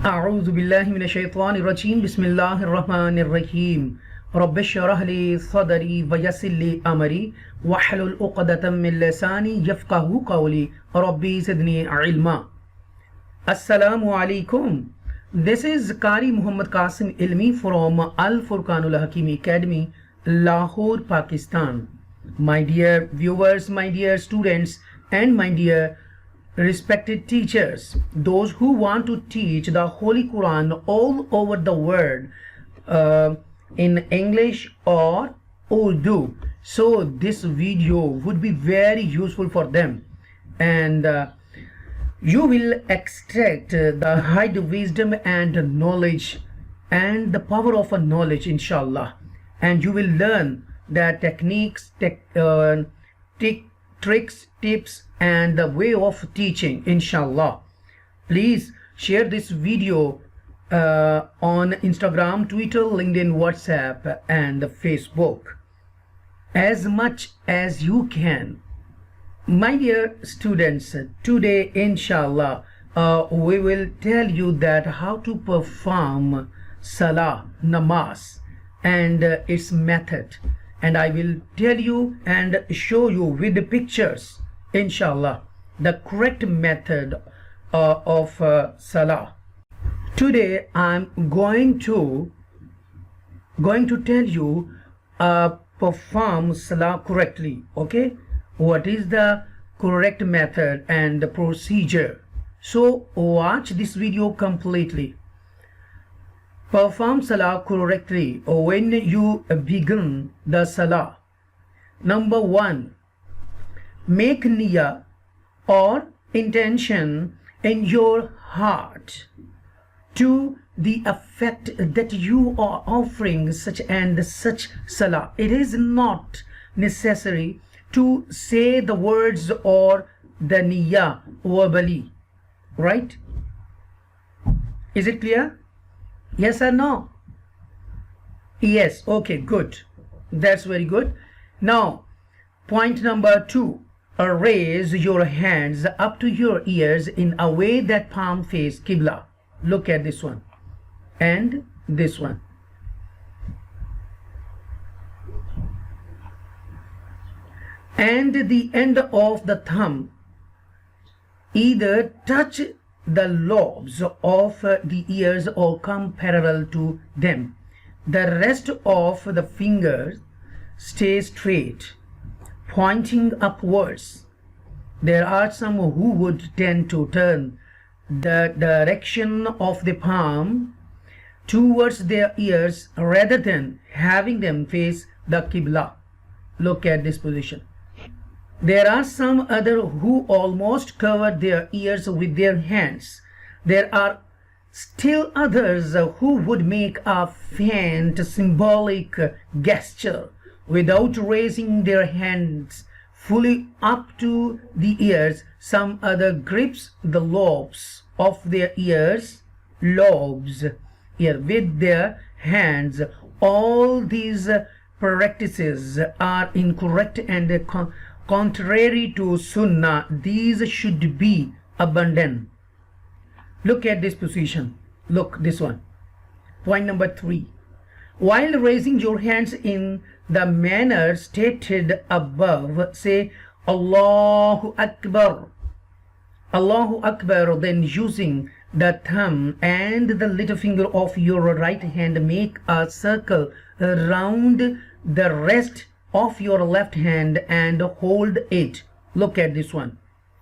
أعوذ بالله من الشيطان الرجيم بسم الله الرحمن الرحيم رب اشرح لي صدري ويسر لي أمري واحلل عقدة من لساني يفقهوا قولي ربي زدني علما. Assalamu alaikum. This is Qari Muhammad Qasim Ilmi from Al-Furqan Hakeem Academy, Lahore, Pakistan. My dear viewers, my dear students, and my dear respected teachers, those who want to teach the Holy Quran all over the world in English or Urdu, so this video would be very useful for them, and you will extract the hidden wisdom and knowledge and the power of a knowledge, inshallah, and you will learn the techniques, tricks, tips, and the way of teaching, inshallah. Please share this video on Instagram, Twitter, LinkedIn, WhatsApp, and Facebook as much as you can. My dear students, today inshallah we will tell you that how to perform Salah, Namaz, and its method, and I will tell you and show you with the pictures, inshallah, the correct method of Salah. Today I'm going to tell you perform Salah correctly. Okay, what is the correct method and the procedure? So watch this video completely. Perform Salah correctly when you begin the Salah. Number 1, make niyyah or intention in your heart to the effect that you are offering such and such Salah. It is not necessary to say the words or the niyyah verbally, right? Is it clear? Yes or no? Yes. Okay, good. That's very good. Now, point number 2, raise your hands up to your ears in a way that palm face Qibla. Look at this one and this one. And the end of the thumb either touch the lobes of the ears or come parallel to them. The rest of the fingers stay straight, pointing upwards. There are some who would tend to turn the direction of the palm towards their ears rather than having them face the Qibla. Look at this position. There are some other who almost cover their ears with their hands. There are still others who would make a faint symbolic gesture without raising their hands fully up to the ears. Some other grips the lobes of their ears, with their hands. All these practices are incorrect and contrary to Sunnah. These should be abandoned. Look at this position. Look, this one. Point number 3. While raising your hands in the manner stated above, say Allahu Akbar. Allahu Akbar. Then using the thumb and the little finger of your right hand, make a circle around the rest of your left hand and hold it. Look at this one.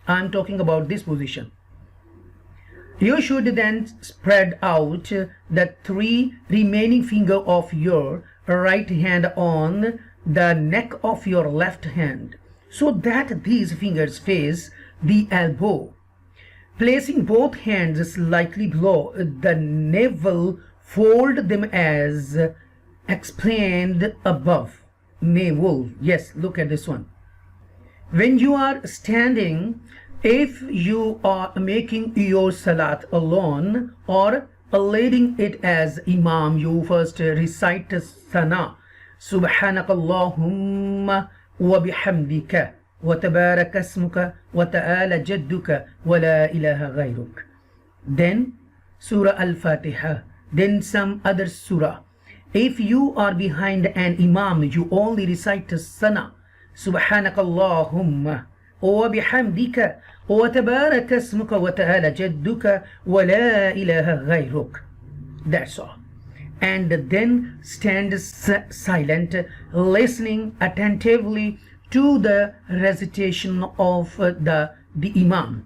I'm talking about this position. You should then spread out the 3 remaining fingers of your right hand on the neck of your left hand so that these fingers face the elbow. Placing both hands slightly below the navel, fold them as explained above. Navel. Yes, look at this one. When you are standing, if you are making your salat alone or leading it as imam, you first recite sana, subhanakallahumma wa bihamdika wa tabarak asmuka wa ta'ala jadduka wa la ilaha ghayruk. Then Surah Al-Fatihah, then some other surah. If you are behind an imam, you only recite Sana, Subhanakallahumma wa bihamdika wa tabaraka ismuka wa ta'ala jadduka wa la ilaha ghayruk. That's all. And then stand silent, listening attentively to the recitation of the imam.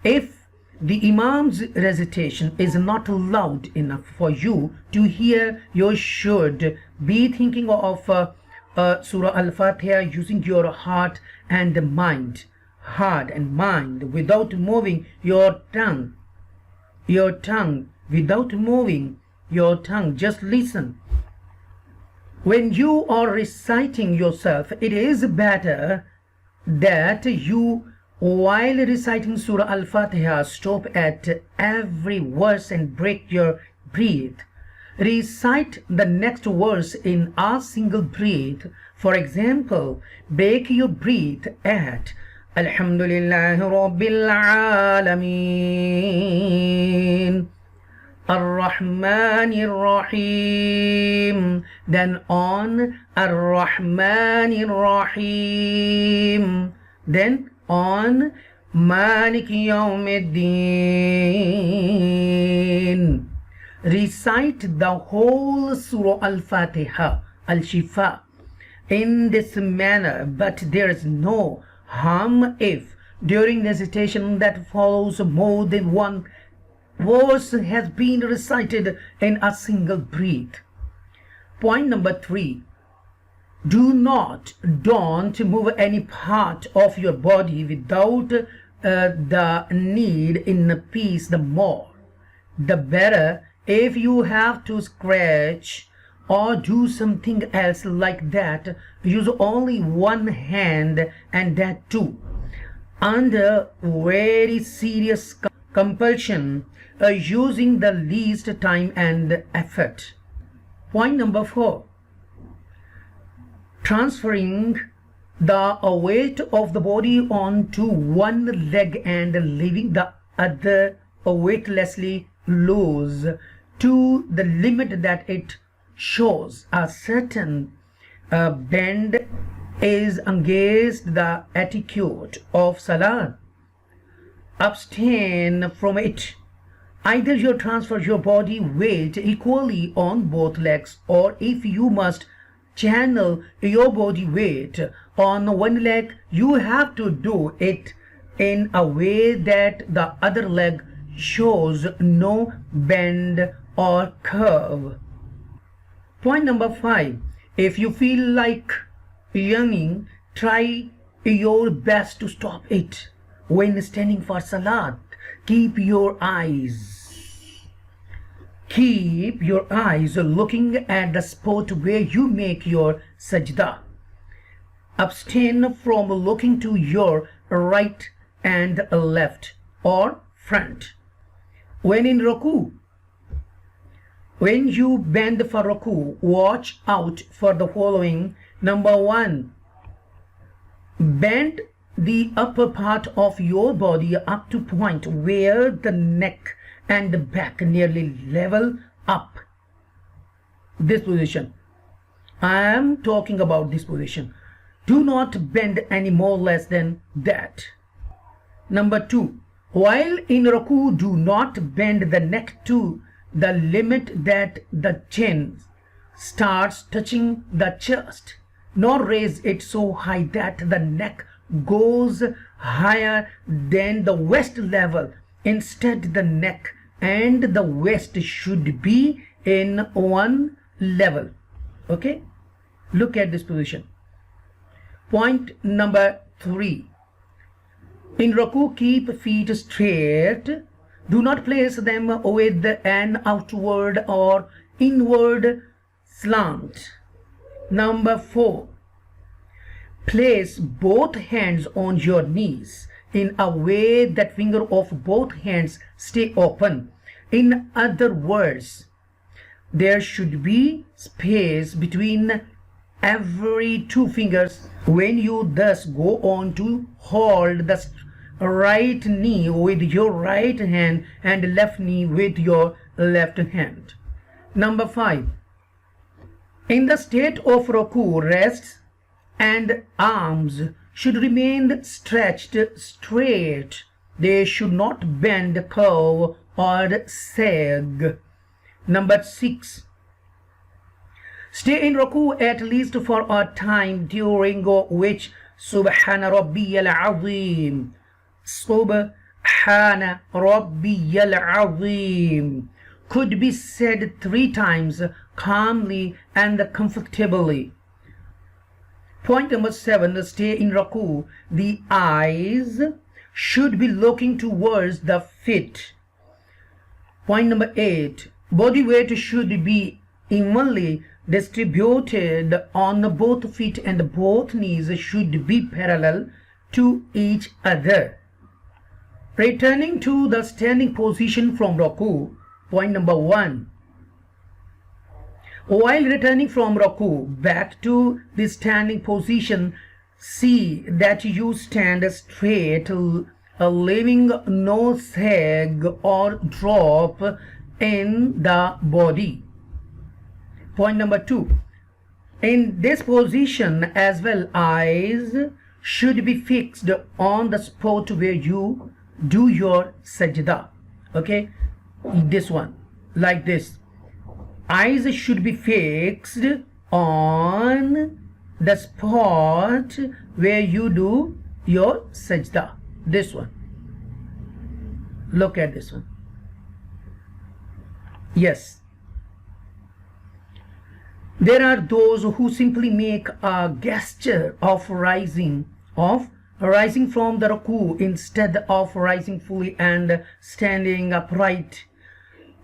If the imam's recitation is not loud enough for you to hear, you should be thinking of Surah Al-Fatihah using your heart and mind, without moving your tongue, without moving your tongue. Just listen. When you are reciting yourself, it is better that you, while reciting Surah Al-Fatihah, stop at every verse and break your breath. Recite the next verse in a single breath. For example, break your breath at Alhamdulillahi Rabbil Alameen, Ar-Rahmanir Rahim, then on Ar-Rahmanir Rahim, then on Maliki Yawmiddin. Recite the whole Surah Al-Fatihah, Al-Shifa, in this manner, but there is no harm if during the recitation that follows more than one verse has been recited in a single breath. Point number 3. Don't move any part of your body without the need in peace. The more, the better. If you have to scratch or do something else like that, use only one hand, and that too under very serious compulsion, using the least time and effort. Point number 4. Transferring the weight of the body onto one leg and leaving the other weightlessly loose to the limit that it shows a certain bend is against the etiquette of Salah. Abstain from it. Either you transfer your body weight equally on both legs, or if you must channel your body weight on one leg, you have to do it in a way that the other leg shows no bend or curve. Point number 5. If you feel like yawning, try your best to stop it. When standing for Salat, keep your eyes looking at the spot where you make your Sajdah. Abstain from looking to your right and left or front. When in Ruku, when you bend for Ruku, watch out for the following. Number 1, bend the upper part of your body up to point where the neck and the back nearly level up. This position. I am talking about this position. Do not bend any more less than that. Number 2, while in Ruku, do not bend the neck to the limit that the chin starts touching the chest, nor raise it so high that the neck goes higher than the waist level. Instead, the neck and the waist should be in one level. Okay, look at this position. Point number 3. In Ruku, keep feet straight. Do not place them with an outward or inward slant. Number 4. Place both hands on your knees in a way that fingers of both hands stay open. In other words, there should be space between every 2 fingers. When you thus go on to hold the right knee with your right hand and left knee with your left hand. Number 5. In the state of Ruku, rests and arms should remain stretched straight. They should not bend, curve or sag. Number 6. Stay in Ruku at least for a time during which Subhana Rabbiyal Azim, Subhana Rabbiyal Azim could be said 3 times calmly and comfortably. Point number 7. Stay in Ruku. The eyes should be looking towards the feet. Point number 8. Body weight should be evenly distributed on both feet and both knees should be parallel to each other. Returning to the standing position from Ruku. Point number 1. While returning from Ruku back to the standing position, see that you stand straight, leaving no sag or drop in the body. Point number 2. In this position as well, eyes should be fixed on the spot where you do your sajda. Okay, this one, like this. Eyes should be fixed on the spot where you do your sajda. This one. Look at this one. Yes. There are those who simply make a gesture of rising from the Ruku instead of rising fully and standing upright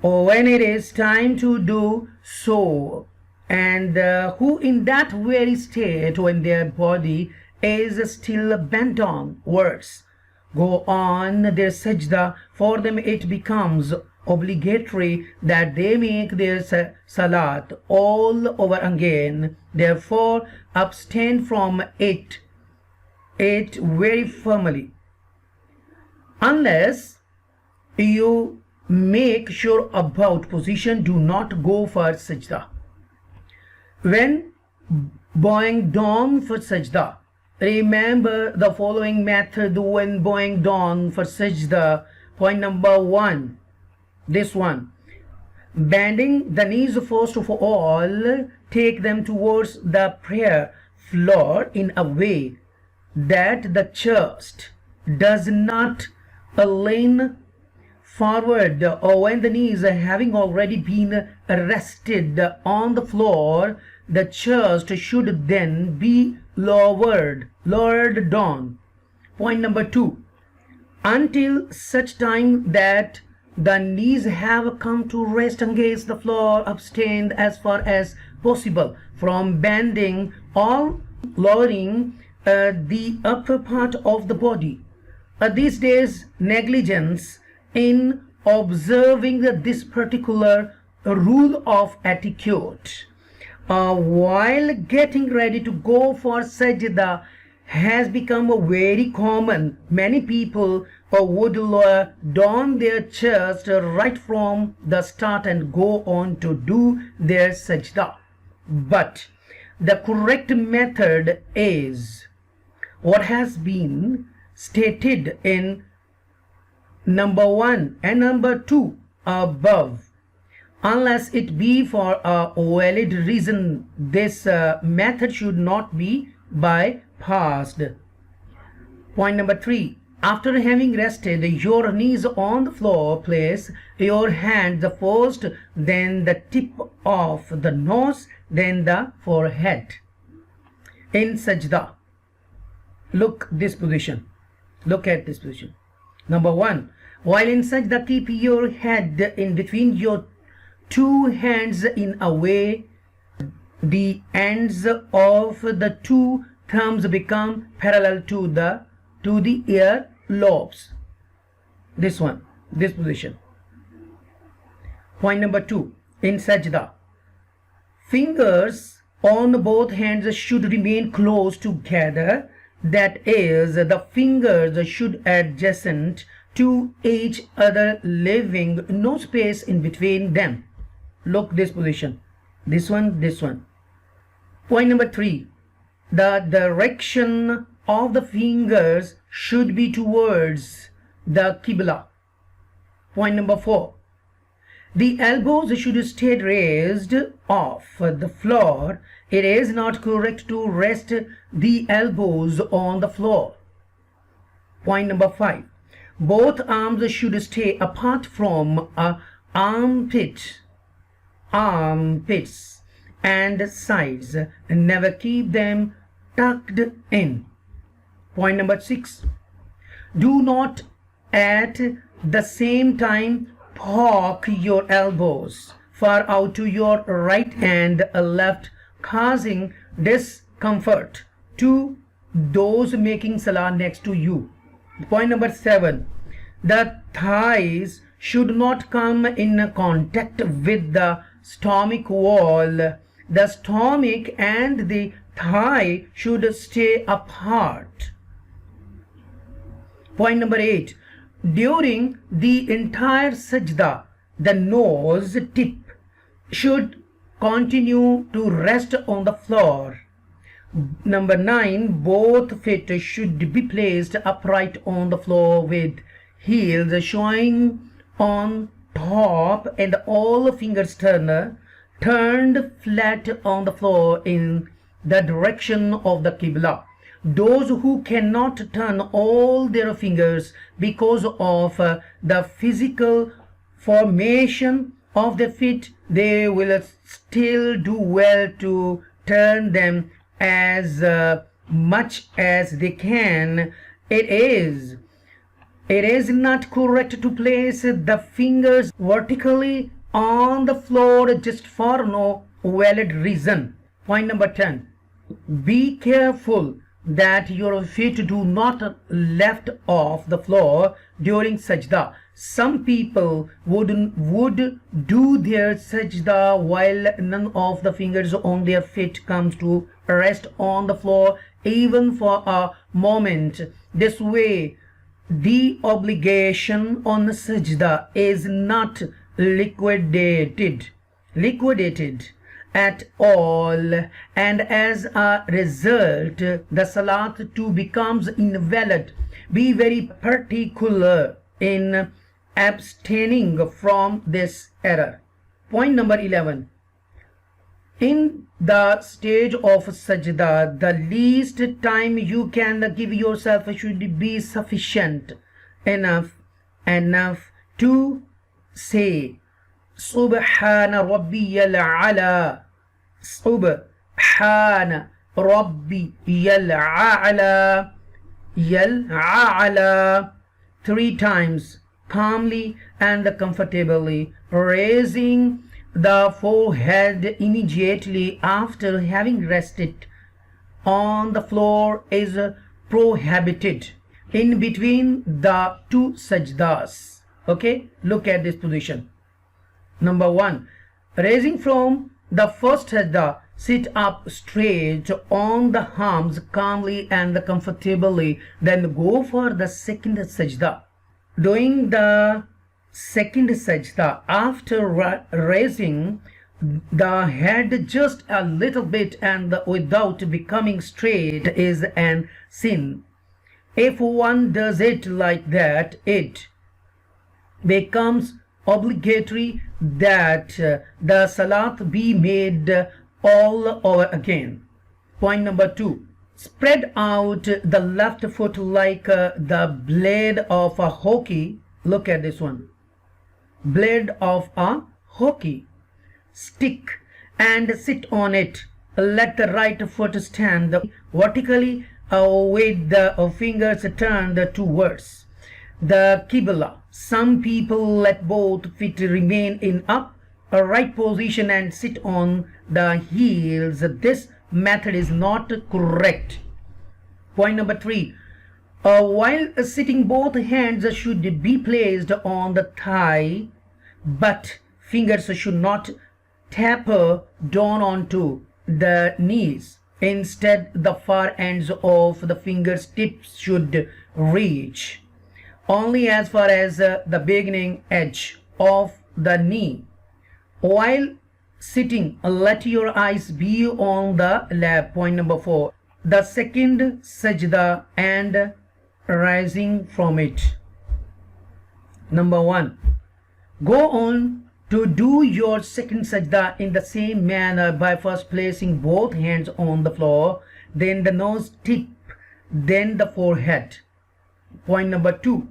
when it is time to do so, and who in that very state when their body is still bent downwards go on their sajda. For them it becomes obligatory that they make their salat all over again. Therefore abstain from it very firmly. Unless you make sure about position, do not go for sajda. When bowing down for sajda, remember the following method when bowing down for sajda. Point number 1. This one. Bending the knees first of all, take them towards the prayer floor in a way that the chest does not lean forward, or when the knees having already been rested on the floor, the chest should then be lowered down. Point number 2. Until such time that the knees have come to rest against the floor, abstain as far as possible from bending or lowering the upper part of the body. These days, negligence in observing this particular rule of etiquette while getting ready to go for sajda has become very common. Many people would lower down their chest right from the start and go on to do their sajda. But the correct method is what has been stated in number 1 and number 2 above. Unless it be for a valid reason, this method should not be bypassed. Point number 3. After having rested your knees on the floor, place your hands first, then the tip of the nose, then the forehead. In sajda, look this position. Look at this position. Number 1. While in sajda, keep your head in between your 2 hands in a way the ends of the 2 thumbs become parallel to the ear lobes. This one, this position. Point number 2. In sajda, fingers on both hands should remain close together. That is, the fingers should adjacent to each other, leaving no space in between them. Look this position, this one, this one. Point number 3, the direction of the fingers should be towards the Qibla. Point number 4, the elbows should stay raised off the floor. It is not correct to rest the elbows on the floor. Point number 5, both arms should stay apart from armpits and sides. Never keep them tucked in. Point number 6, do not at the same time poke your elbows far out to your right and left, causing discomfort to those making salah next to you. Point number 7, the thighs should not come in contact with the stomach wall. The stomach and the thigh should stay apart. Point number 8, during the entire sajda, the nose tip should continue to rest on the floor. Number 9, both feet should be placed upright on the floor with heels showing on top and all fingers turned flat on the floor in the direction of the Qibla. Those who cannot turn all their fingers because of the physical formation of the feet, they will still do well to turn them as much as they can. It is not correct to place the fingers vertically on the floor just for no valid reason. Point number 10, be careful that your feet do not left off the floor during sajda. Some people would do their sajda while none of the fingers on their feet comes to rest on the floor even for a moment. This way, the obligation on sajda is not liquidated at all, and as a result the salat too becomes invalid. Be very particular in abstaining from this error. Point number 11, in the stage of sajda, the least time you can give yourself should be sufficient enough to say Subhana Rabbiyal A'la, Subhana Rabbiyal A'la, Yal A'la 3 times, calmly and comfortably. Raising the forehead immediately after having rested on the floor is prohibited in between the 2 sajdas. Okay, look at this position. Number 1, raising from the first sajda, sit up straight on the arms calmly and comfortably. Then go for the second sajda. Doing the second sajda, after raising the head just a little bit and without becoming straight is an sin. If one does it like that, it becomes obligatory that the salat be made all over again. Point number 2, spread out the left foot like the blade of a hockey. Look at this one, blade of a hockey stick, and sit on it. Let the right foot stand vertically with the fingers turned towards the Qibla. Some people let both feet remain in upright position and sit on the heels. This method is not correct. Point number 3, while sitting, both hands should be placed on the thigh, but fingers should not taper down onto the knees. Instead, the far ends of the fingers tips should reach only as far as the beginning edge of the knee. While sitting, let your eyes be on the lap. Point number 4. The second sajda and rising from it. Number 1. Go on to do your second sajda in the same manner by first placing both hands on the floor, then the nose tip, then the forehead. Point number 2.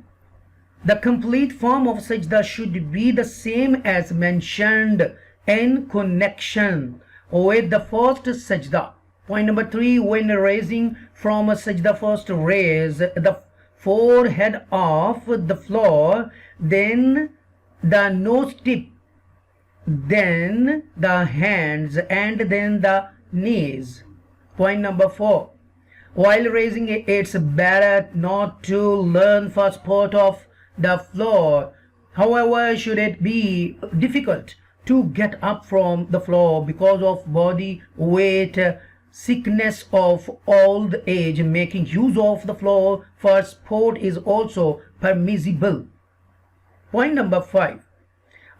The complete form of sajda should be the same as mentioned in connection with the first sajda. Point number 3. When raising from a sajda, first raise the forehead off the floor, then the nose tip, then the hands, and then the knees. Point number 4. While raising it, it's better not to learn first part of the floor. However, should it be difficult to get up from the floor because of body weight, sickness of old age, making use of the floor for sport is also permissible. Point number 5.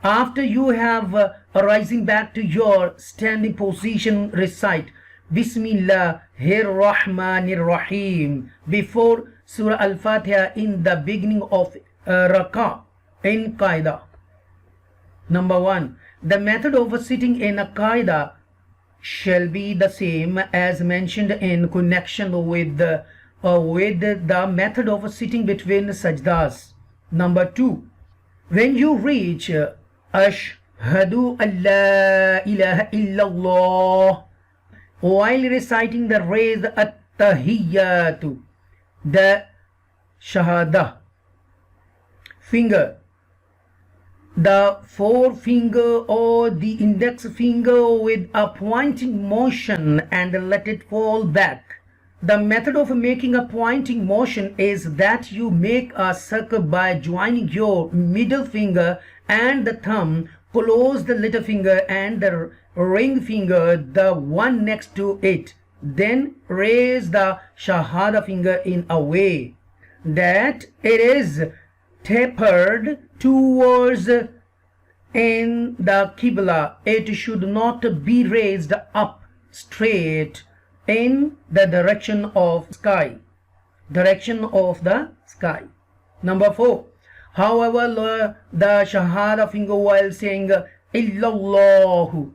After you have rising back to your standing position, recite Bismillahirrahmanirrahim before Surah Al-Fatihah in the beginning of Rak'ah in Qaida. Number 1. The method of sitting in a Qaida shall be the same as mentioned in connection with the method of sitting between sajdas. Number 2. When you reach Ashhadu an la ilaha illallah, while reciting the raised at-tahiyyatu, the shahada finger, the forefinger or the index finger with a pointing motion, and let it fall back. The method of making a pointing motion is that you make a circle by joining your middle finger and the thumb, close the little finger and the ring finger, the one next to it. Then raise the shahada finger in a way that it is tapered towards in the Qibla. It should not be raised up straight in the direction of the sky. Number 4. However, lower the shahada finger while saying illallahu,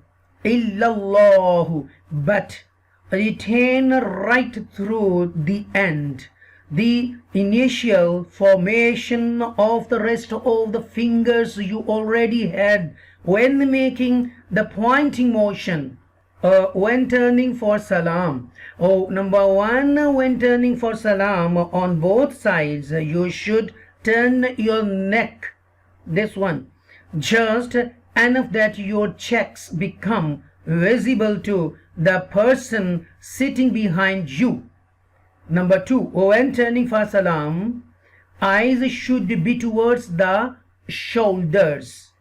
but retain right through the end the initial formation of the rest of the fingers you already had when making the pointing motion. When turning for salam. Number 1. When turning for salam on both sides, you should turn your neck, this one, just enough that your cheeks become visible to the person sitting behind you. Number 2. When turning for salam, eyes should be towards the shoulders.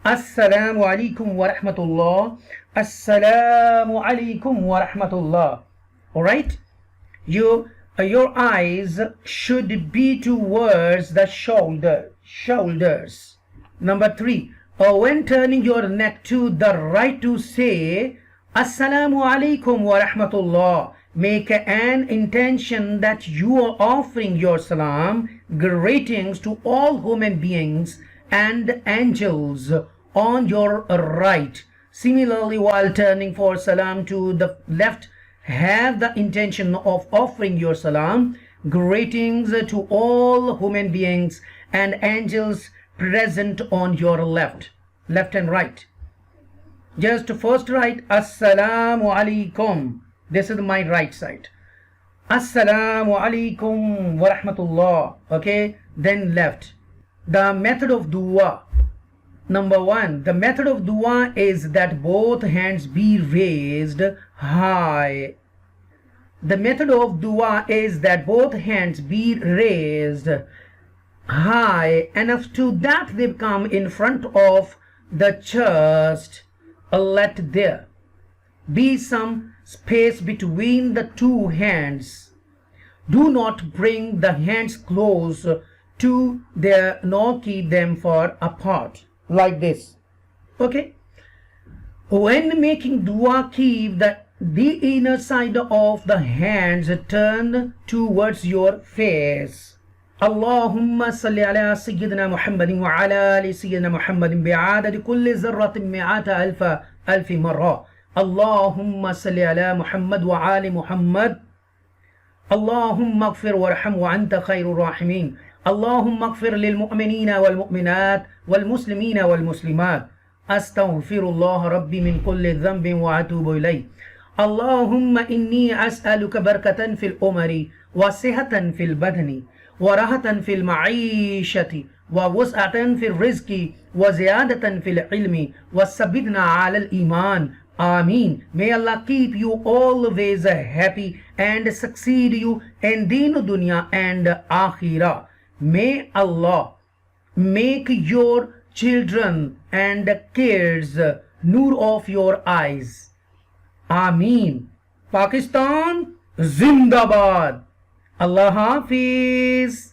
Assalamu alaikum wa rahmatullah. Assalamu alaikum wa rahmatullah. Alright? Your eyes should be towards the shoulders. Number 3. When turning your neck to the right to say Assalamu alaikum wa rahmatullah, make an intention that you are offering your salam, greetings to all human beings and angels on your right. Similarly, while turning for salam to the left, have the intention of offering your salam, greetings to all human beings and angels present on your left and right. Just first write Assalamu alaikum. This is my right side. Assalamu alaikum wa rahmatullah. Okay, then left. The method of dua. Number 1. The method of dua is that both hands be raised high. The method of dua is that both hands be raised high enough to that they come in front of the chest. Let there be some space between the two hands. Do not bring the hands close to their nor keep them far apart, like this. Okay. When making dua, keep the inner side of the hands turned towards your face. Allahumma salli ala Sayyidina Muhammadin wa ala ali Sayyidina Muhammadin bi'adadi kulli zarratin mi'ata alfi marra. Allahumma salli ala Muhammad wa ali Muhammad. Allahumma اغفر وارحم وأنت خير الراحمين. اللهم اغفر للمؤمنين والمؤمنات والمسلمين والمسلمات. أستغفر الله ربي من كل ذنب وأتوب إليه. اللهم إني أسألك بركة في الأمر وصحة في البدن وراحة في المعيشة ووسعة في الرزق وزيادة في العلم وثبتنا على الإيمان. Ameen. May Allah keep you always happy and succeed you in deen dunya and akhirah. May Allah make your children and kids noor of your eyes. Ameen. Pakistan Zindabad. Allah Hafiz.